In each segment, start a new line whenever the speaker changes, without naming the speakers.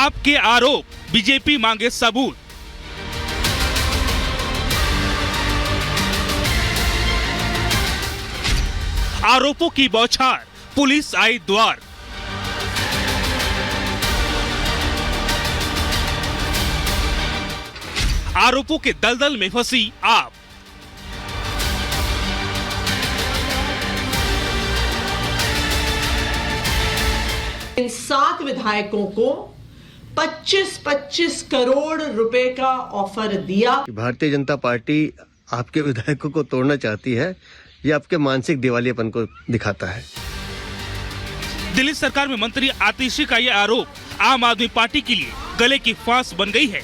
आपके आरोप, बीजेपी मांगे सबूत। आरोपों की बौछार, पुलिस आई द्वार। आरोपों के दलदल में फंसी आप।
इन 7 विधायकों को 25-25 करोड़ रुपए का ऑफर दिया।
भारतीय जनता पार्टी आपके विधायकों को तोड़ना चाहती है, ये आपके मानसिक दिवालियापन को दिखाता है।
दिल्ली सरकार में मंत्री आतिशी का यह आरोप आम आदमी पार्टी के लिए गले की फांस बन गई है।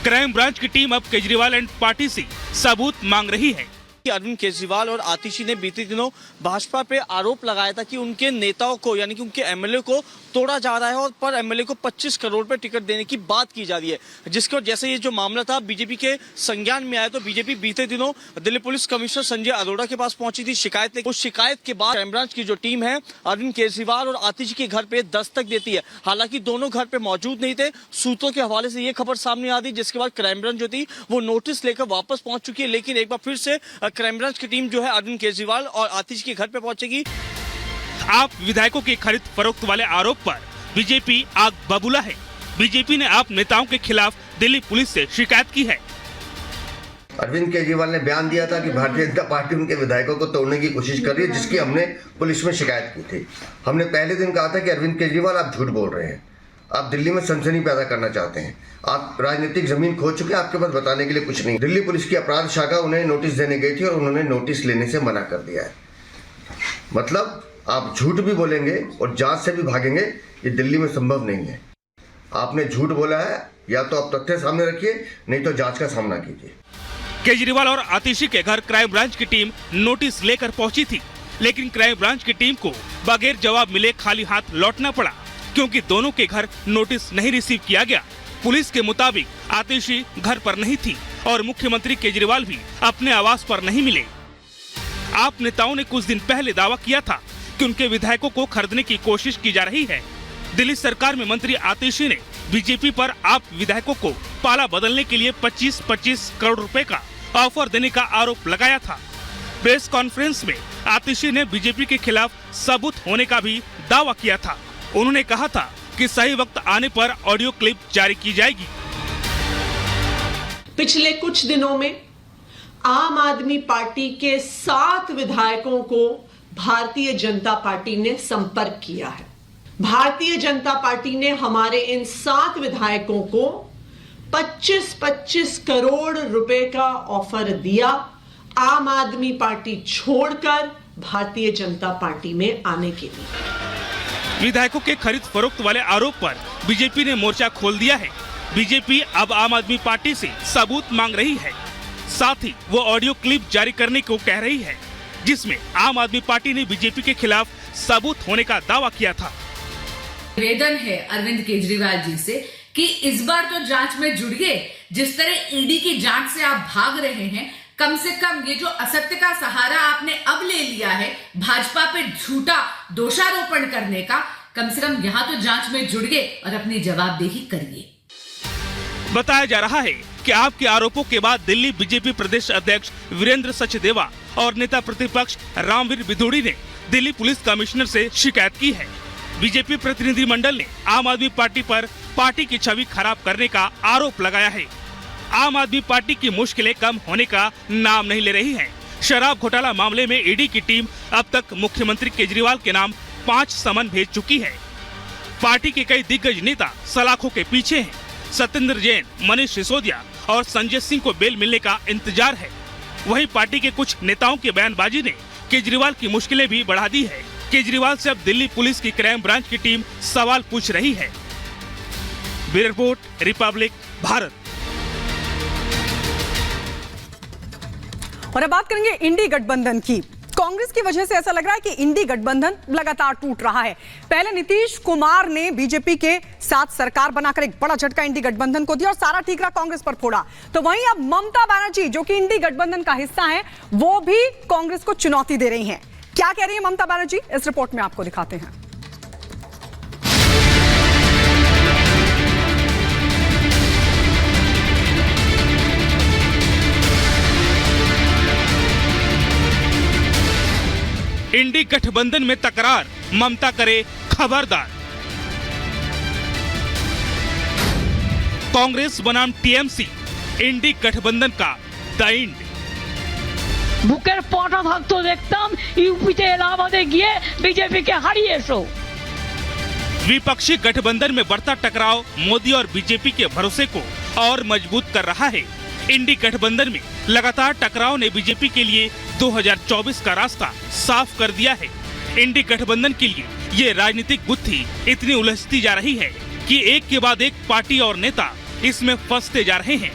क्राइम ब्रांच की टीम अब केजरीवाल एंड पार्टी से सबूत मांग रही है।
अरविंद केजरीवाल और आतिशी ने बीते दिनों भाजपा पे आरोप लगाया था कि उनके नेताओं को यानी कि उनके एमएलए को तोड़ा जा रहा है और पर एमएलए को 25 करोड़ पे टिकट देने की बात की जा रही है, जिसको जैसे ये जो मामला था बीजेपी के संज्ञान में आया तो बीजेपी बीते दिनों दिल्ली पुलिस कमिश्नर संजय अरोड़ा के पास पहुंची थी शिकायत लेकर। उस शिकायत के बाद क्राइम ब्रांच की जो टीम है अरविंद केजरीवाल और आतिशी के घर पे दस्तक देती है। हालांकि दोनों घर पे मौजूद नहीं थे। सूत्रों के हवाले से ये खबर सामने आ रही, जिसके बाद क्राइम ब्रांच जो थी वो नोटिस लेकर वापस पहुंच चुकी है। लेकिन एक बार फिर से क्राइम ब्रांच की टीम जो है अरविंद केजरीवाल और आतिशी के घर पे पहुंचेगी।
आप विधायकों की खरीद फरोख्त वाले आरोप पर बीजेपी आग बबूला है। बीजेपी ने आप नेताओं के खिलाफ दिल्ली पुलिस से शिकायत की है।
अरविंद केजरीवाल ने बयान दिया था कि भारतीय जनता पार्टी उनके विधायकों को तोड़ने की कोशिश कर रही है, जिसकी हमने पुलिस में शिकायत की थी। हमने पहले दिन कहा था कि अरविंद केजरीवाल आप झूठ बोल रहे हैं, आप दिल्ली में सनसनी पैदा करना चाहते हैं, आप राजनीतिक जमीन खो चुके हैं, आपके पास बताने के लिए कुछ नहीं। दिल्ली पुलिस की अपराध शाखा उन्हें नोटिस देने गई थी और उन्होंने नोटिस लेने से मना कर दिया है। मतलब आप झूठ भी बोलेंगे और जांच से भी भागेंगे, ये दिल्ली में संभव नहीं है। आपने झूठ बोला है, या तो आप तथ्य सामने रखिए, नहीं तो जांच का सामना कीजिए।
केजरीवाल और आतिशी के घर क्राइम ब्रांच की टीम नोटिस लेकर पहुंची थी, लेकिन क्राइम ब्रांच की टीम को बगैर जवाब मिले खाली हाथ लौटना पड़ा, क्योंकि दोनों के घर नोटिस नहीं रिसीव किया गया। पुलिस के मुताबिक आतिशी घर पर नहीं थी और मुख्यमंत्री केजरीवाल भी अपने आवास पर नहीं मिले। आप नेताओं ने कुछ दिन पहले दावा किया था कि उनके विधायकों को खरीदने की कोशिश की जा रही है। दिल्ली सरकार में मंत्री आतिशी ने बीजेपी पर आप विधायकों को पाला बदलने के लिए 25-25 करोड़ रुपए का ऑफर देने का आरोप लगाया था। प्रेस कॉन्फ्रेंस में आतिशी ने बीजेपी के खिलाफ सबूत होने का भी दावा किया था। उन्होंने कहा था कि सही वक्त आने पर ऑडियो क्लिप जारी की जाएगी।
पिछले कुछ दिनों में आम आदमी पार्टी के 7 विधायकों को भारतीय जनता पार्टी ने संपर्क किया है। भारतीय जनता पार्टी ने हमारे इन 7 विधायकों को 25-25 करोड़ रुपए का ऑफर दिया, आम आदमी पार्टी छोड़कर भारतीय जनता पार्टी में आने के लिए।
विधायकों के खरीद फरोख्त वाले आरोप पर बीजेपी ने मोर्चा खोल दिया है। बीजेपी अब आम आदमी पार्टी से सबूत मांग रही है, साथ ही वो ऑडियो क्लिप जारी करने को कह रही है, जिसमें आम आदमी पार्टी ने बीजेपी के खिलाफ सबूत होने का दावा किया था।
निवेदन है अरविंद केजरीवाल जी से कि इस बार तो जांच में जुड़िए। जिस तरह ईडी की जांच से आप भाग रहे हैं, कम से कम ये जो असत्य का सहारा आपने अब ले लिया है भाजपा पे झूठा दोषारोपण करने का, कम से कम यहाँ तो जांच में जुड़िए और अपनी जवाबदेही करिए।
बताया जा रहा है कि आपके आरोपों के बाद दिल्ली बीजेपी प्रदेश अध्यक्ष वीरेंद्र सचदेवा और नेता प्रतिपक्ष रामवीर बिधूड़ी ने दिल्ली पुलिस कमिश्नर से शिकायत की है। बीजेपी प्रतिनिधिमंडल ने आम आदमी पार्टी पर पार्टी की छवि खराब करने का आरोप लगाया है। आम आदमी पार्टी की मुश्किलें कम होने का नाम नहीं ले रही हैं। शराब घोटाला मामले में ईडी की टीम अब तक मुख्यमंत्री केजरीवाल के नाम 5 समन भेज चुकी है। पार्टी के कई दिग्गज नेता सलाखों के पीछे हैं। सत्येंद्र जैन, मनीष सिसोदिया और संजय सिंह को बेल मिलने का इंतजार है। वहीं पार्टी के कुछ नेताओं की बयानबाजी ने केजरीवाल की मुश्किलें भी बढ़ा दी है। केजरीवाल से अब दिल्ली पुलिस की क्राइम ब्रांच की टीम सवाल पूछ रही है। Bureau report, Republic Bharat.
और अब बात करेंगे इंडी गठबंधन की। कांग्रेस की वजह से ऐसा लग रहा है कि इंडी गठबंधन लगातार टूट रहा है। पहले नीतीश कुमार ने बीजेपी के साथ सरकार बनाकर एक बड़ा झटका इंडी गठबंधन को दिया और सारा ठीकरा कांग्रेस पर फोड़ा। तो वहीं अब ममता बनर्जी, जो कि इंडी गठबंधन का हिस्सा है, वो भी कांग्रेस को चुनौती दे रही हैं। क्या कह रही है ममता बनर्जी, इस रिपोर्ट में आपको दिखाते हैं।
इंडी गठबंधन में तकरार, ममता करे खबरदार। कांग्रेस बनाम टीएमसी, इंडी गठबंधन का द इंड।
বুকের পটা থাকতো দেখতাম ইউপিতে এলাহাবাদে গিয়ে বিজেপিকে হারিয়ে এসো।
विपक्षी गठबंधन में बढ़ता टकराव मोदी और बीजेपी के भरोसे को और मजबूत कर रहा है। इंडी गठबंधन में लगातार टकराव ने बीजेपी के लिए 2024 का रास्ता साफ कर दिया है। इंडी गठबंधन के लिए ये राजनीतिक गुत्थी इतनी उलझती जा रही है कि एक के बाद एक पार्टी और नेता इसमें फंसते जा रहे हैं।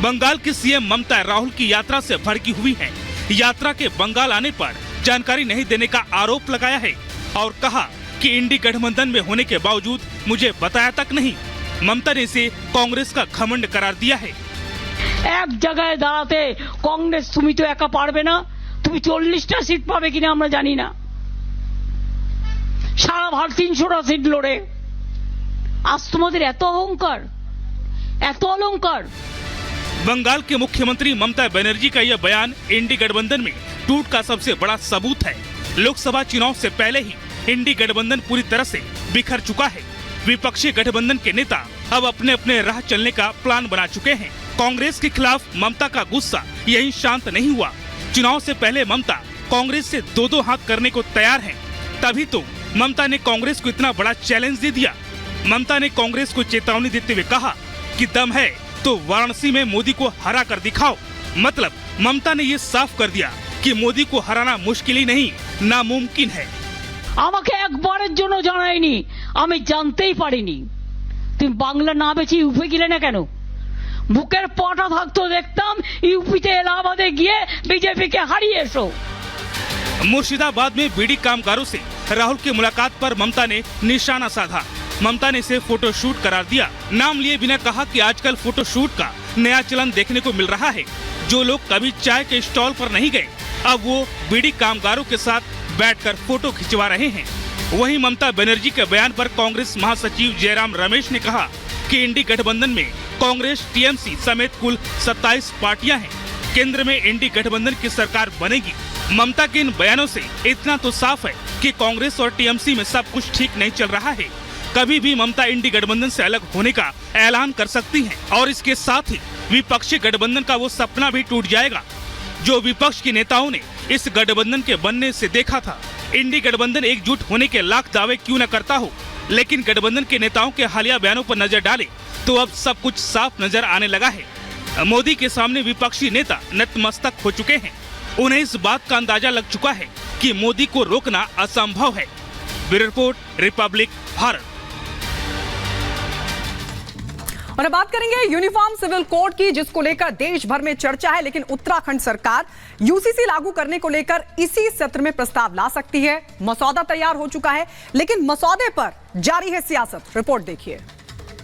बंगाल की सीएम ममता राहुल की यात्रा से भड़की हुई है। यात्रा के बंगाल आने पर जानकारी नहीं देने का आरोप लगाया है और कहा कि इंडी गठबंधन में होने के बावजूद मुझे बताया तक नहीं। ममता ने इसे कांग्रेस का घमंड करार दिया है।
এক জায়গায় দাঁড়াতে কংগ্রেস তুমি তো একা পারবে না, তুমি 40টা সিট পাবে কিনা আমরা জানি না। সারা ভারত 300টা সিট লড়ে আজ তোমাদের এত অহংকার, এত অলংকার।
बंगाल के मुख्यमंत्री ममता बनर्जी का यह बयान इंडी गठबंधन में टूट का सबसे बड़ा सबूत है। लोकसभा चुनाव से पहले ही इंडी गठबंधन पूरी तरह से बिखर चुका है। विपक्षी गठबंधन के नेता अब अपने अपने राह चलने का प्लान बना चुके हैं। कांग्रेस के खिलाफ ममता का गुस्सा यहीं शांत नहीं हुआ। चुनाव से पहले ममता कांग्रेस से दो हाथ करने को तैयार है। तभी तो ममता ने कांग्रेस को इतना बड़ा चैलेंज दे दिया। ममता ने कांग्रेस को चेतावनी देते हुए कहा कि दम है तो वाराणसी में मोदी को हरा कर दिखाओ। मतलब ममता ने ये साफ कर दिया कि मोदी को हराना मुश्किल ही नहीं, नामुमकिन है।
আমাকে একবারের জন্য জানায়নি, আমি জানতেই পারিনি। তুমি বাংলা না বেশি ইউপি গেলে না কেন? বুকের পটা থাকতো দেখতাম ইউপিতে এলাহাবাদে গিয়ে বিজেপিকে হারিয়ে এসো।
मुर्शिदाबाद में बीड़ी कामगारों से राहुल की मुलाकात पर ममता ने निशाना साधा। ममता ने इसे फोटोशूट करार दिया। नाम लिए बिना कहा कि आजकल फोटोशूट का नया चलन देखने को मिल रहा है। जो लोग कभी चाय के स्टॉल पर नहीं गए, अब वो बीड़ी कामगारों के साथ बैठकर फोटो खिंचवा रहे हैं। वहीं ममता बनर्जी के बयान पर कांग्रेस महासचिव जयराम रमेश ने कहा कि इंडी गठबंधन में कांग्रेस, टीएमसी समेत कुल 27 पार्टियां हैं। केंद्र में इंडी गठबंधन की सरकार बनेगी। ममता के इन बयानों से इतना तो साफ है कि कांग्रेस और टीएमसी में सब कुछ ठीक नहीं चल रहा है। कभी भी ममता इंडी गठबंधन से अलग होने का ऐलान कर सकती हैं और इसके साथ ही विपक्षी गठबंधन का वो सपना भी टूट जाएगा जो विपक्ष के नेताओं ने इस गठबंधन के बनने से देखा था। इंडी गठबंधन एकजुट होने के लाख दावे क्यों न करता हो, लेकिन गठबंधन के नेताओं के हालिया बयानों पर नजर डाले तो अब सब कुछ साफ नजर आने लगा है। मोदी के सामने विपक्षी नेता नतमस्तक हो चुके हैं। उन्हें इस बात का अंदाजा लग चुका है कि मोदी को रोकना असंभव है। Bureau report, Republic Bharat.
और अब बात करेंगे यूनिफॉर्म सिविल कोड की, जिसको लेकर देश भर में चर्चा है, लेकिन उत्तराखंड सरकार यूसीसी लागू करने को लेकर इसी सत्र में प्रस्ताव ला सकती है। मसौदा तैयार हो चुका है, लेकिन मसौदे पर जारी है सियासत। रिपोर्ट देखिए।